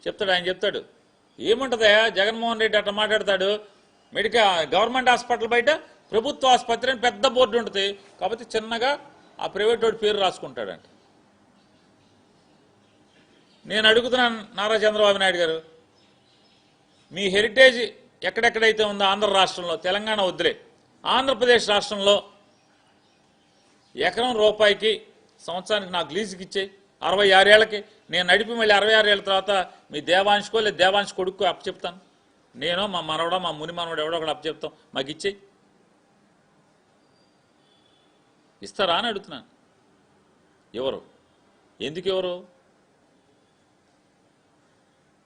చెప్తాడు. ఆయన చెప్తాడు ఏముంటుందయా జగన్మోహన్ రెడ్డి అట్లా మాట్లాడతాడు. గవర్నమెంట్ హాస్పిటల్ బయట ప్రభుత్వ ఆసుపత్రి అని పెద్ద బోర్డు ఉంటుంది కాబట్టి చిన్నగా ఆ ప్రైవేట్ వాడి పేరు రాసుకుంటాడంట. నేను అడుగుతున్నాను నారా చంద్రబాబు నాయుడు గారు, మీ హెరిటేజ్ ఎక్కడెక్కడైతే ఉందో ఆంధ్ర రాష్ట్రంలో, తెలంగాణ వద్దులే, ఆంధ్రప్రదేశ్ రాష్ట్రంలో ఎకరం రూపాయికి సంవత్సరానికి నాకు లీజుకి ఇచ్చేయి. 66 ఏళ్ళకి నేను నడిపి మళ్ళీ 66 ఏళ్ళ తర్వాత మీ దేవాంశకో లేదా దేవాంశ కొడుకు అప్పచెప్తాను. నేను మా మనవడో మా ముని మనవడు ఎవడో ఒకటి అప్పచెప్తాం, మాకు ఇచ్చేయి. ఇస్తారా అని అడుగుతున్నాను. ఎవరు? ఎందుకు ఎవరు?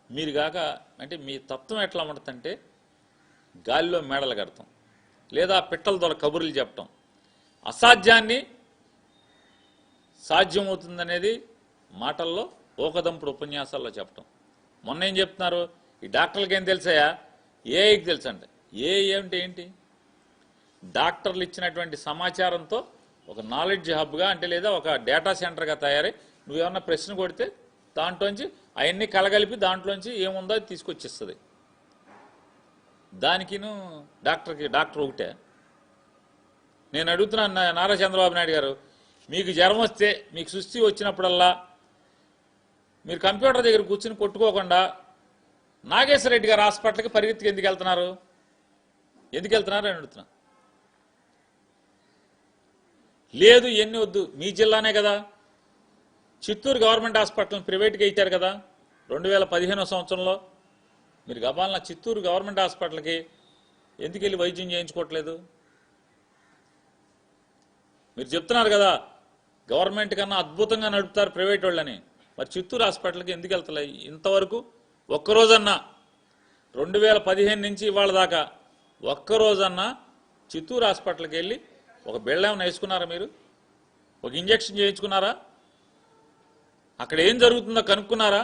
మీరు కాక అంటే మీ తత్వం ఎట్లా ఉంటుందంటే గాలిలో మేడలు కడతాం లేదా పిట్టల ద్వారా కబుర్లు చెప్పటం, అసాధ్యాన్ని సాధ్యమవుతుందనేది మాటల్లో ఓకదంపుడు ఉపన్యాసాల్లో చెప్పటం. మొన్న ఏం చెప్తున్నారు, ఈ డాక్టర్లకి ఏం తెలుసాయా, ఏఐకి తెలుసు అంటే. ఏఐ అంటే ఏంటి? డాక్టర్లు ఇచ్చినటువంటి సమాచారంతో ఒక నాలెడ్జ్ హబ్గా అంటే లేదా ఒక డేటా సెంటర్గా తయారై నువ్వేమన్నా ప్రశ్న కొడితే దాంట్లోంచి అవన్నీ కలగలిపి దాంట్లోంచి ఏముందో అది తీసుకొచ్చిస్తుంది. దానికిను డాక్టర్ ఒకటే. నేను అడుగుతున్నాను నారా చంద్రబాబు నాయుడు గారు, మీకు జ్వరం వస్తే మీకు సుస్థి వచ్చినప్పుడల్లా మీరు కంప్యూటర్ దగ్గర కూర్చుని కొట్టుకోకుండా నాగేశ్వర రెడ్డి గారు హాస్పిటల్కి పరిగెత్తికి ఎందుకు వెళ్తున్నారు అని అడుగుతున్నా. లేదు ఇవన్నీ వద్దు, మీ జిల్లానే కదా, చిత్తూరు గవర్నమెంట్ హాస్పిటల్ని ప్రైవేట్గా ఇచ్చారు కదా 2015 సంవత్సరంలో. మీరు గబాలన చిత్తూరు గవర్నమెంట్ హాస్పిటల్కి ఎందుకు వెళ్ళి వైద్యం చేయించుకోవట్లేదు? మీరు చెప్తున్నారు కదా గవర్నమెంట్ కన్నా అద్భుతంగా నడుపుతారు ప్రైవేట్ వాళ్ళని, మరి చిత్తూరు హాస్పిటల్కి ఎందుకు వెళ్తలే? ఇంతవరకు ఒక్కరోజన్నా 2015 నుంచి ఇవాళ దాకా ఒక్కరోజన్నా చిత్తూరు హాస్పిటల్కి వెళ్ళి ఒక బిళ్ళ ఏమైనా వేసుకున్నారా? మీరు ఒక ఇంజక్షన్ చేయించుకున్నారా? అక్కడ ఏం జరుగుతుందో కనుక్కున్నారా?